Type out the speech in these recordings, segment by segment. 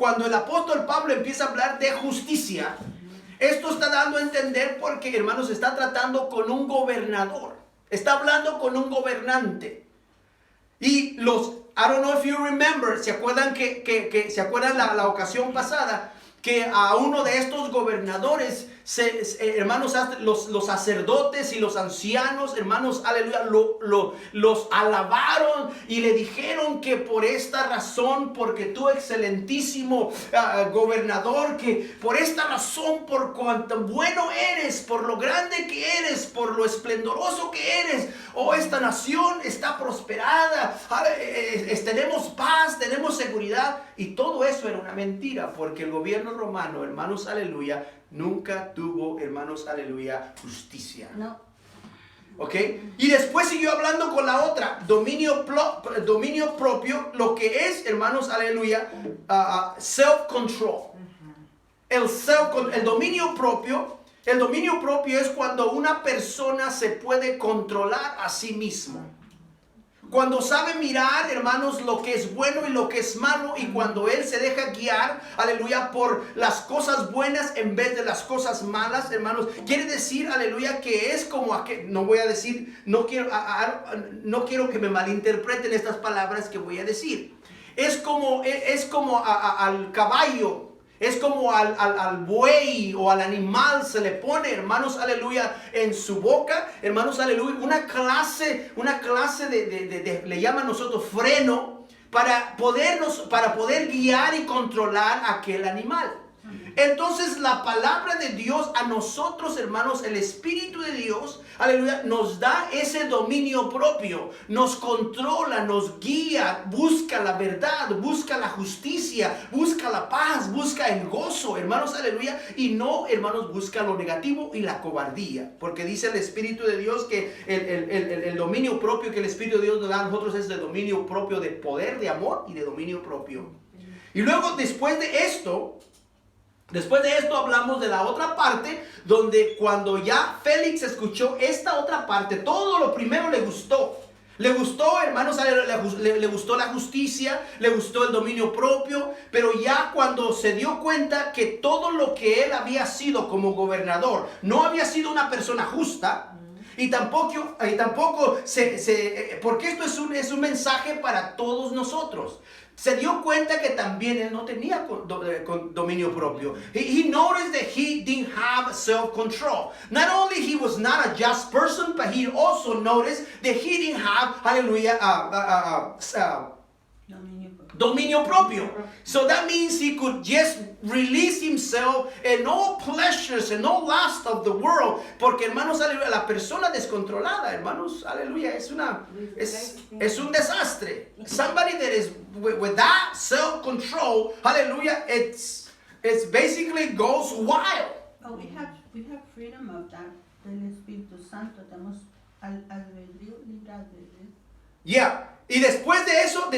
cuando el apóstol Pablo empieza a hablar de justicia, esto está dando a entender porque, hermanos, está tratando con un gobernador. Está hablando con un gobernante. Y I don't know if you remember, ¿se acuerdan se acuerdan la ocasión pasada? Que a uno de estos gobernadores, hermanos, los sacerdotes y los ancianos, hermanos, aleluya, los alabaron y le dijeron que por esta razón, porque tú, excelentísimo gobernador, que por esta razón, por cuanto bueno eres, por lo grande que eres, por lo esplendoroso que eres, esta nación está prosperada, tenemos paz, tenemos seguridad. Y todo eso era una mentira, porque el gobierno romano, hermanos, aleluya, nunca tuvo, hermanos, aleluya, justicia. No. ¿Ok? Y después siguió hablando con la otra, dominio propio, lo que es, hermanos, aleluya, self-control. El dominio propio es cuando una persona se puede controlar a sí mismo. Cuando sabe mirar, hermanos, lo que es bueno y lo que es malo, y cuando él se deja guiar, aleluya, por las cosas buenas en vez de las cosas malas, hermanos, quiere decir, aleluya, que es como no voy a decir, no quiero que me malinterpreten estas palabras que voy a decir. Es como al caballo. Es como al buey o al animal se le pone, hermanos, aleluya, en su boca, hermanos, aleluya, una clase de le llaman nosotros freno para poder guiar y controlar a aquel animal. Entonces la palabra de Dios a nosotros, hermanos, el Espíritu de Dios, aleluya, nos da ese dominio propio, nos controla, nos guía, busca la verdad, busca la justicia, busca la paz, busca el gozo, hermanos, aleluya, y no, hermanos, busca lo negativo y la cobardía, porque dice el Espíritu de Dios que el dominio propio que el Espíritu de Dios nos da a nosotros es el dominio propio de poder, de amor y de dominio propio. Y luego, después de esto hablamos de la otra parte, donde cuando ya Félix escuchó esta otra parte, todo lo primero le gustó. Le gustó, hermanos, le gustó la justicia, le gustó el dominio propio, pero ya cuando se dio cuenta que todo lo que él había sido como gobernador no había sido una persona justa, y tampoco porque esto es un mensaje para todos nosotros. Se dio cuenta que también él no tenía dominio propio. He noticed that he didn't have self-control. Not only he was not a just person, but he also noticed that he didn't have, hallelujah, dominio propio. So that means he could just release himself in all pleasures and all lust of the world. Porque, hermanos, aleluya, la persona descontrolada, hermanos, aleluya, es un desastre. Somebody that is with that self-control, hallelujah, it's basically goes wild. Oh, we have freedom of that, del Espíritu Santo. Tenemos albedrío libre albedrío. Yeah. Y después de eso,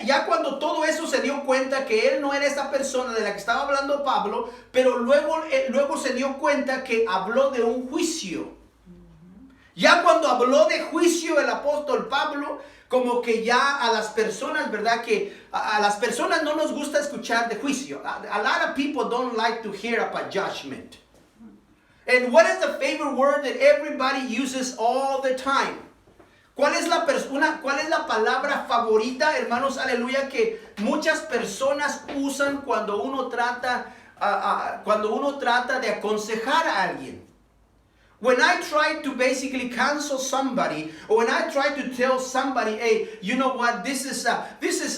ya cuando todo eso se dio cuenta que él no era esa persona de la que estaba hablando Pablo, pero luego se dio cuenta que habló de un juicio. Ya cuando habló de juicio el apóstol Pablo, como que ya a las personas, ¿verdad? Que a las personas no nos gusta escuchar de juicio. A lot of people don't like to hear about judgment. And what is the favorite word that everybody uses all the time? ¿Cuál es la palabra favorita, hermanos, aleluya, que muchas personas usan cuando uno trata de aconsejar a alguien? When I try to basically counsel somebody, or when I try to tell somebody, hey, you know what, this is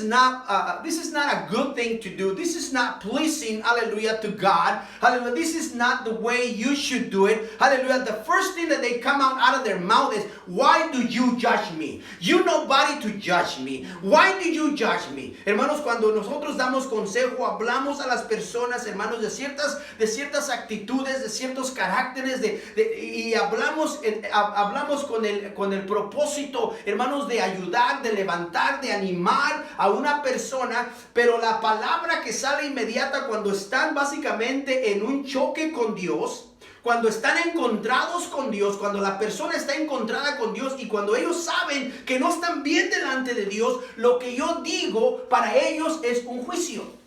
not a good thing to do. This is not pleasing, hallelujah, to God. Hallelujah. This is not the way you should do it. Hallelujah. The first thing that they come out of their mouth is, why do you judge me? You nobody to judge me. Why do you judge me? Hermanos, cuando nosotros damos consejo, hablamos a las personas, hermanos, de ciertas actitudes, de ciertos caracteres, y hablamos con el propósito, hermanos, de ayudar, de levantar, de animar a una persona, pero la palabra que sale inmediata cuando están básicamente en un choque con Dios, cuando están encontrados con Dios, cuando la persona está encontrada con Dios y cuando ellos saben que no están bien delante de Dios, lo que yo digo para ellos es un juicio.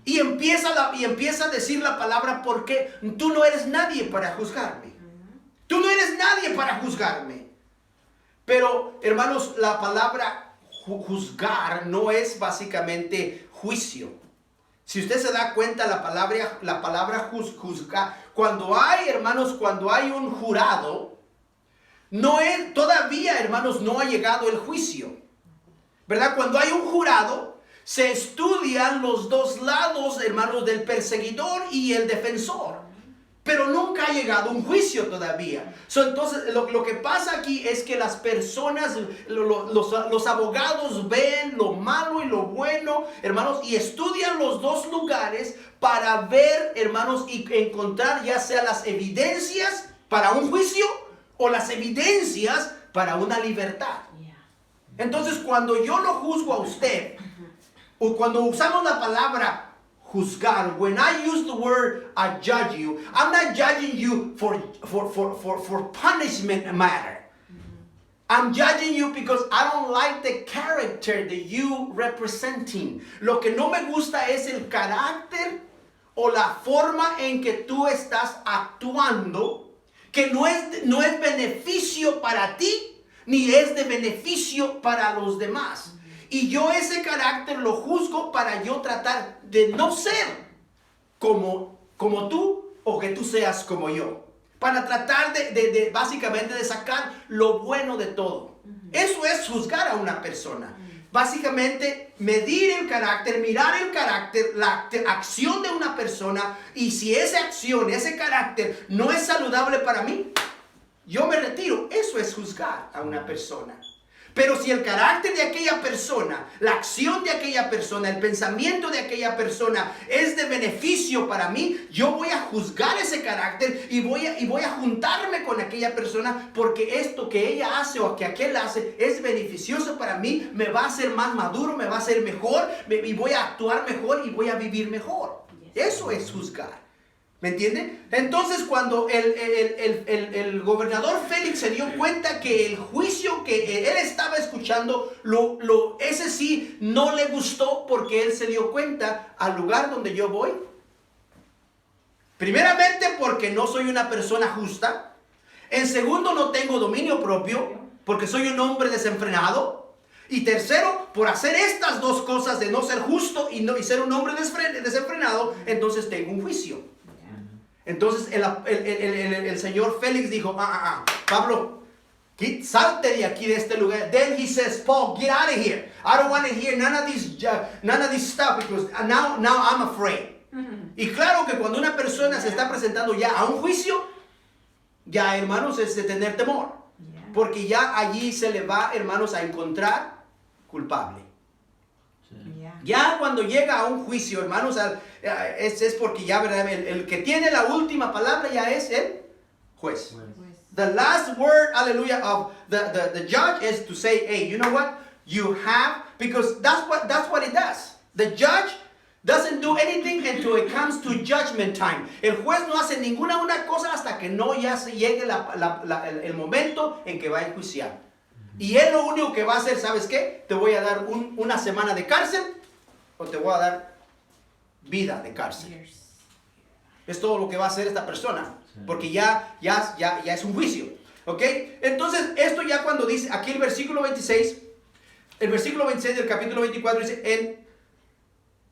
Y empieza a decir la palabra, porque tú no eres nadie para juzgarme. Tú no eres nadie para juzgarme. Pero, hermanos, la palabra juzgar no es básicamente juicio. Si usted se da cuenta, la palabra juzgar, cuando hay, hermanos, cuando hay un jurado, todavía, hermanos, no ha llegado el juicio. ¿Verdad? Cuando hay un jurado, se estudian los dos lados, hermanos, del perseguidor y el defensor. Pero nunca ha llegado un juicio todavía. Entonces, lo que pasa aquí es que las personas, los abogados ven lo malo y lo bueno, hermanos, y estudian los dos lugares para ver, hermanos, y encontrar ya sea las evidencias para un juicio o las evidencias para una libertad. Entonces, cuando yo lo juzgo a usted, o cuando usamos la palabra juzgar, when I use the word I judge you, I'm not judging you for punishment matter. I'm judging you because I don't like the character that you representing. Lo que no me gusta es el carácter o la forma en que tú estás actuando, que no es beneficio para ti, ni es de beneficio para los demás. Y yo ese carácter lo juzgo para yo tratar de no ser como tú o que tú seas como yo. Para tratar de básicamente de sacar lo bueno de todo. Eso es juzgar a una persona. Básicamente medir el carácter, mirar el carácter, la acción de una persona. Y si esa acción, ese carácter no es saludable para mí, yo me retiro. Eso es juzgar a una persona. Pero si el carácter de aquella persona, la acción de aquella persona, el pensamiento de aquella persona es de beneficio para mí, yo voy a juzgar ese carácter y voy a juntarme con aquella persona porque esto que ella hace o que aquel hace es beneficioso para mí, me va a hacer más maduro, me va a hacer mejor y voy a actuar mejor y voy a vivir mejor. Eso es juzgar. ¿Me entienden? Entonces cuando el gobernador Félix se dio cuenta que el juicio que él estaba escuchando, ese sí no le gustó porque él se dio cuenta al lugar donde yo voy. Primeramente porque no soy una persona justa. En segundo no tengo dominio propio porque soy un hombre desenfrenado. Y tercero, por hacer estas dos cosas de no ser justo y ser un hombre desenfrenado, entonces tengo un juicio. Entonces el señor Félix dijo, Pablo, salte de aquí, de este lugar. Then he says, Paul, get out of here. I don't want to hear none of this stuff because now I'm afraid. Y claro que cuando una persona se está presentando ya a un juicio, ya, hermanos, es de tener temor. Porque ya allí se le va, hermanos, a encontrar culpable. Ya cuando llega a un juicio, hermanos, es porque ya, ¿verdad? El que tiene la última palabra ya es el juez. The last word, hallelujah, of the judge is to say, hey, you know what? You have, because that's what it does. The judge doesn't do anything until it comes to judgment time. El juez no hace ninguna cosa hasta que no ya se llegue el momento en que va a enjuiciar. Y él lo único que va a hacer, ¿sabes qué? Te voy a dar una semana de cárcel o te voy a dar vida de cárcel. Es todo lo que va a hacer esta persona. Porque ya es un juicio. ¿Ok? Entonces, esto ya cuando dice, aquí el versículo 26 del capítulo 24 dice,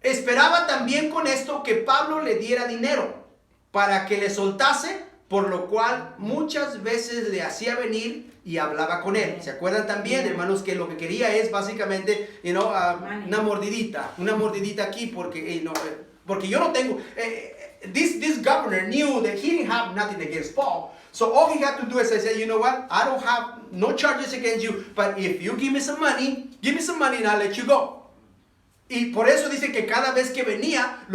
esperaba también con esto que Pablo le diera dinero para que le soltase, por lo cual muchas veces le hacía venir y hablaba con él. ¿Se acuerdan también, hermanos, que lo que quería es básicamente, una mordidita aquí porque yo no tengo... This governor knew that he didn't have nothing against Paul. So all he had to do is say, you know what? I don't have no charges against you, but if you give me some money and I'll let you go. Y por eso dice que cada vez que venía,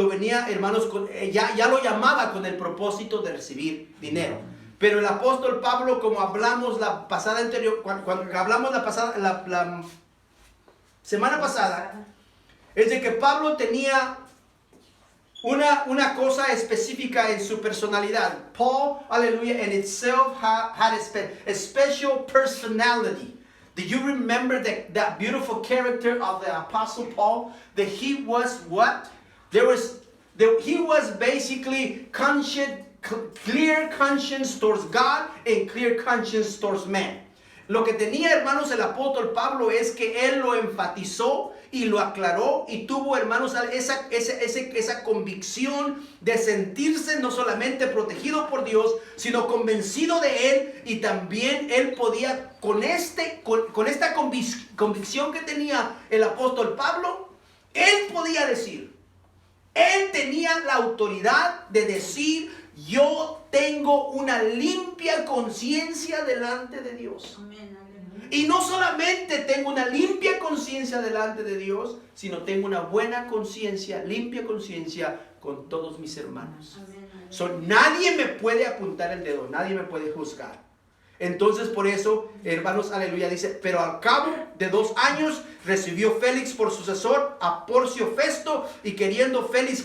hermanos, ya lo llamaba con el propósito de recibir dinero. Pero el apóstol Pablo, como hablamos la pasada anterior, cuando hablamos la semana pasada, es de que Pablo tenía una cosa específica en su personalidad. Paul, hallelujah, in itself had a special personality. Do you remember that beautiful character of the Apostle Paul? That he was what? There was He was basically clear conscience towards God and clear conscience towards man. Lo que tenía, hermanos, el apóstol Pablo es que él lo enfatizó y lo aclaró y tuvo, hermanos, esa convicción de sentirse no solamente protegido por Dios, sino convencido de él, y también él podía, con esta convicción que tenía el apóstol Pablo, él podía decir, él tenía la autoridad de decir: yo tengo una limpia conciencia delante de Dios. Amén, aleluya. Y no solamente tengo una limpia conciencia delante de Dios, sino tengo una buena conciencia, limpia conciencia con todos mis hermanos. Amén, aleluya. So, nadie me puede apuntar el dedo, nadie me puede juzgar. Entonces, por eso, hermanos, aleluya, dice: pero al cabo de 2 años recibió Félix por sucesor a Porcio Festo, y queriendo Félix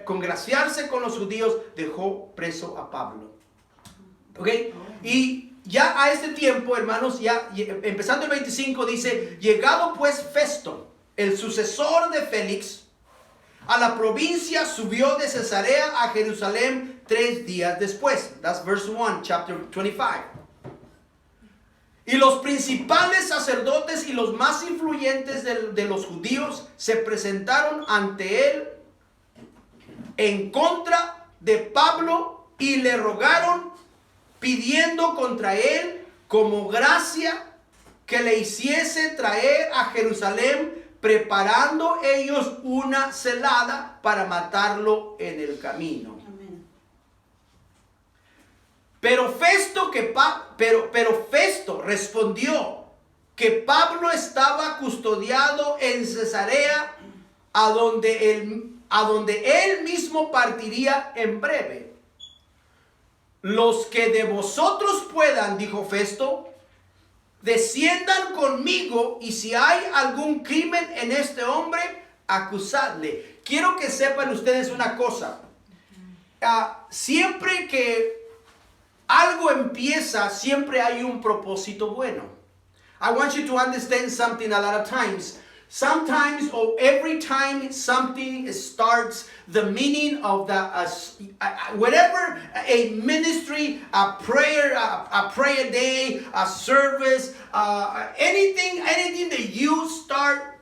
congraciarse con los judíos, dejó preso a Pablo. ¿Ok? Y ya a este tiempo, hermanos, ya empezando el 25, dice: llegado pues Festo, el sucesor de Félix, a la provincia, subió de Cesarea a Jerusalén 3 días después. That's verse 1, chapter 25. Y los principales sacerdotes y los más influyentes de los judíos se presentaron ante él en contra de Pablo y le rogaron, pidiendo contra él como gracia que le hiciese traer a Jerusalén, preparando ellos una celada para matarlo en el camino. Pero Festo respondió que Pablo estaba custodiado en Cesarea, a donde él mismo partiría en breve. Los que de vosotros puedan, dijo Festo, desciendan conmigo, y si hay algún crimen en este hombre, acusadle. Quiero que sepan ustedes una cosa. Siempre que algo empieza, siempre hay un propósito bueno. I want you to understand something a lot of times. Sometimes or every time something starts, the meaning of the whatever, a ministry, a prayer day, a service, anything that you start,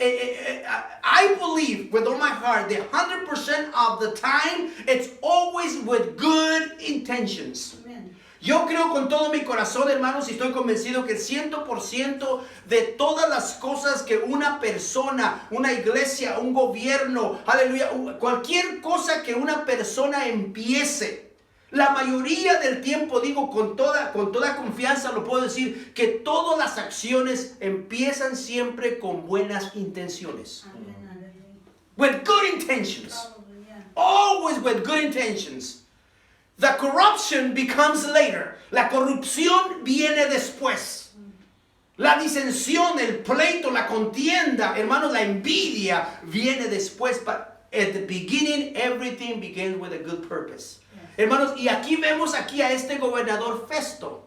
I believe with all my heart that 100% of the time it's always with good intentions. Amén. Yo creo con todo mi corazón, hermanos, y estoy convencido que el 100% de todas las cosas que una persona, una iglesia, un gobierno, aleluya, cualquier cosa que una persona empiece, la mayoría del tiempo, digo con toda confianza, lo puedo decir, que todas las acciones empiezan siempre con buenas intenciones. Amén, aleluya. With good intentions. Hallelujah. Always with good intentions. The corruption becomes later. La corrupción viene después. La disensión, el pleito, la contienda, hermanos, la envidia viene después. But at the beginning, everything begins with a good purpose. Hermanos, y aquí vemos aquí a este gobernador Festo.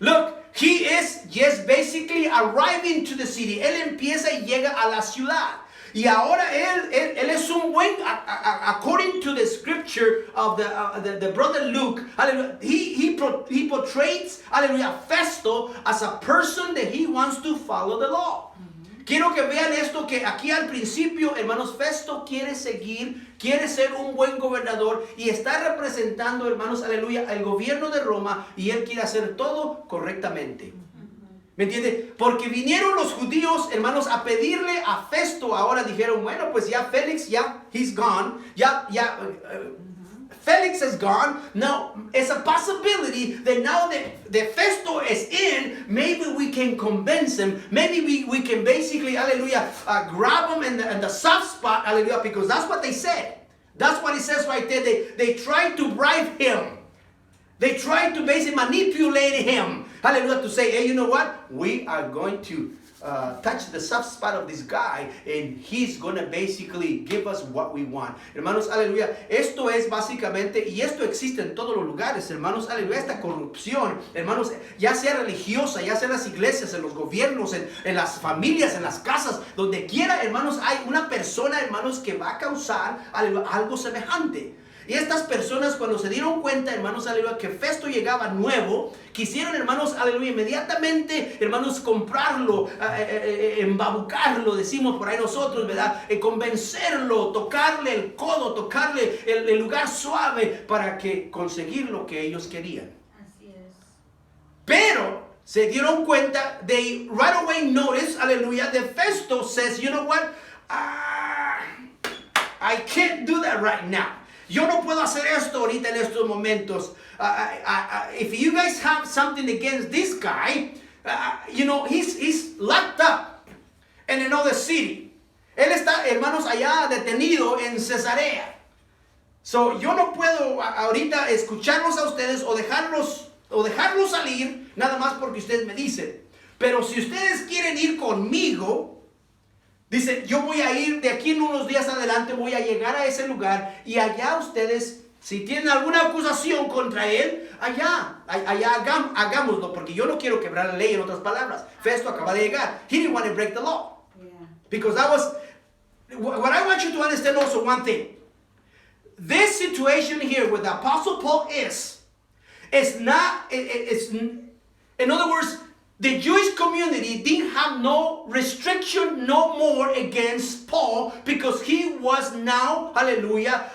Look, he is just basically arriving to the city. Él empieza y llega a la ciudad. Y ahora él es un buen, according to the scripture of the brother Luke, hallelujah, he portrays, hallelujah, Festo as a person that he wants to follow the law. Quiero que vean esto, que aquí al principio, hermanos, Festo quiere ser un buen gobernador y está representando, hermanos, aleluya, el gobierno de Roma, y él quiere hacer todo correctamente. ¿Me entiende? Porque vinieron los judíos, hermanos, a pedirle a Festo. Ahora dijeron, bueno, pues ya Félix, he's gone. Felix is gone. Now, it's a possibility that now that Festo is in, maybe we can convince him. Maybe we can basically, hallelujah, grab him in the soft spot, hallelujah, because that's what they said. That's what it says right there. They tried to bribe him. They tried to basically manipulate him. Hallelujah, to say, hey, you know what? We are going to touch the soft spot of this guy and he's going to basically give us what we want. Hermanos, aleluya, esto es básicamente, y esto existe en todos los lugares, hermanos, aleluya, esta corrupción, hermanos, ya sea religiosa, ya sea en las iglesias, en los gobiernos, en las familias, en las casas, donde quiera, hermanos, hay una persona, hermanos, que va a causar algo semejante. Y estas personas, cuando se dieron cuenta, hermanos, aleluya, que Festo llegaba nuevo, quisieron, hermanos, aleluya, inmediatamente, hermanos, comprarlo, embabucarlo, decimos por ahí nosotros, ¿verdad? Convencerlo, tocarle el codo, tocarle el lugar suave para que conseguir lo que ellos querían. Así es. Pero se dieron cuenta, they right away noticed, aleluya, that Festo says, you know what? I can't do that right now. Yo no puedo hacer esto ahorita en estos momentos. If you guys have something against this guy, you know, he's locked up in another city. Él está, hermanos, allá detenido en Cesarea. So, yo no puedo ahorita escucharlos a ustedes o dejarlos salir, nada más porque ustedes me dicen. Pero si ustedes quieren ir conmigo, dice, yo voy a ir de aquí en unos días adelante, voy a llegar a ese lugar y allá ustedes, si tienen alguna acusación contra él, allá hagámoslo, porque yo no quiero quebrar la ley, en otras palabras. Festo acaba de llegar. He didn't want to break the law. Yeah. Because that was, what I want you to understand also one thing. This situation here where the Apostle Paul is not, in other words, the Jewish community didn't have no restriction no more against Paul because he was now, hallelujah,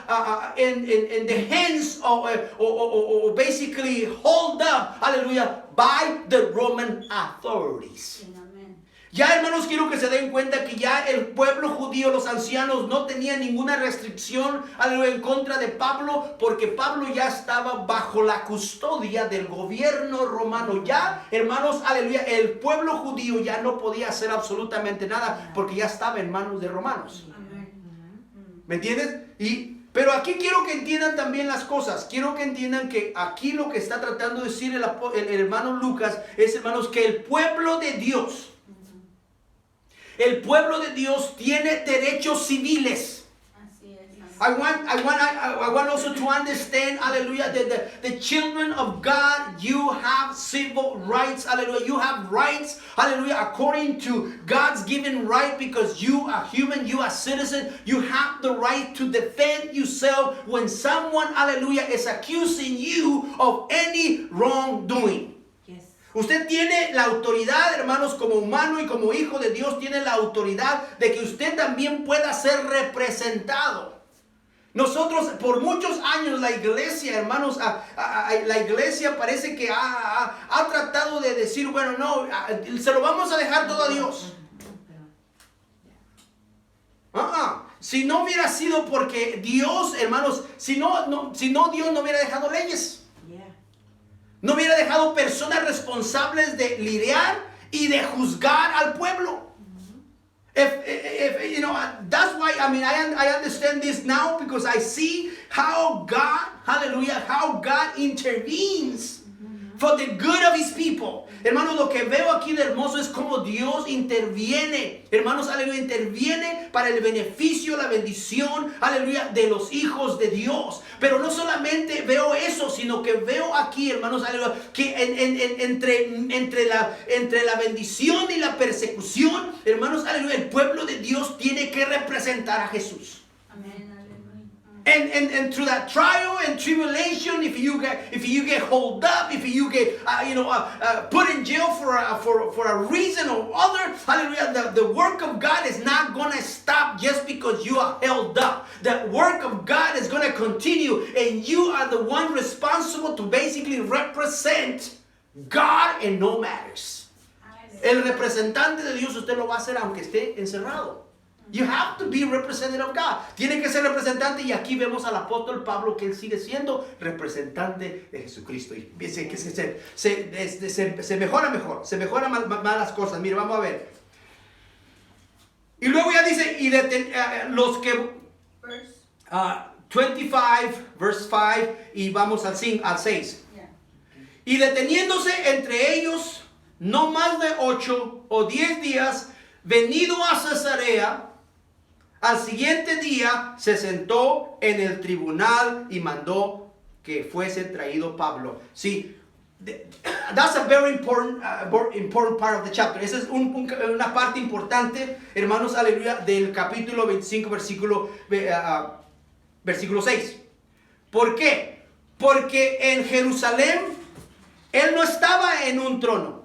in the hands of, or basically held up, hallelujah, by the Roman authorities. Amen. Ya, hermanos, quiero que se den cuenta que ya el pueblo judío, los ancianos, no tenían ninguna restricción, aleluya, en contra de Pablo, porque Pablo ya estaba bajo la custodia del gobierno romano. Ya, hermanos, aleluya, el pueblo judío ya no podía hacer absolutamente nada, porque ya estaba en manos de romanos. Amen. ¿Me entiendes? Pero aquí quiero que entiendan también las cosas. Quiero que entiendan que aquí lo que está tratando de decir el hermano Lucas es, hermanos, que el pueblo de Dios, el pueblo de Dios tiene derechos civiles. Así es. I want also to understand, hallelujah, that the children of God, you have civil rights, hallelujah. You have rights, hallelujah, according to God's given right, because you are human, you are citizen. You have the right to defend yourself when someone, hallelujah, is accusing you of any wrongdoing. Usted tiene la autoridad, hermanos, como humano y como hijo de Dios, tiene la autoridad de que usted también pueda ser representado. Nosotros, por muchos años, la iglesia, hermanos, la iglesia parece que ha tratado de decir, bueno, no, se lo vamos a dejar todo a Dios. Si no hubiera sido porque Dios, hermanos, si no Dios no hubiera dejado leyes. No hubiera dejado personas responsables de lidiar y de juzgar al pueblo. If you know, that's why, I mean, I understand this now because I see how God, hallelujah, how God intervenes for the good of his people. Hermanos, lo que veo aquí de hermoso es como Dios interviene. Hermanos, aleluya, interviene para el beneficio, la bendición, aleluya, de los hijos de Dios. Pero no solamente veo eso, sino que veo aquí, hermanos, aleluya, que entre la bendición y la persecución, hermanos, aleluya, el pueblo de Dios tiene que representar a Jesús. Amén. And through that trial and tribulation, if you get hold up, if you get put in jail for a reason or other, hallelujah, the work of God is not gonna stop just because you are held up. The work of God is gonna continue, and you are the one responsible to basically represent God in no matters. El representante de Dios usted lo va a hacer aunque esté encerrado. You have to be representative of God. Tiene que ser representante, y aquí vemos al apóstol Pablo que él sigue siendo representante de Jesucristo. Y dice que se mejora mejor, se mejoran más las cosas. Mire, vamos a ver. Y luego ya dice, y los que 25, verse 5, y vamos al 6. Yeah. Y deteniéndose entre ellos, no más de 8 o 10 días, venido a Cesarea, al siguiente día se sentó en el tribunal y mandó que fuese traído Pablo. Sí, that's a very important, important part of the chapter. Esa es una parte importante, hermanos, aleluya, del capítulo 25, versículo 6. ¿Por qué? Porque en Jerusalén él no estaba en un trono.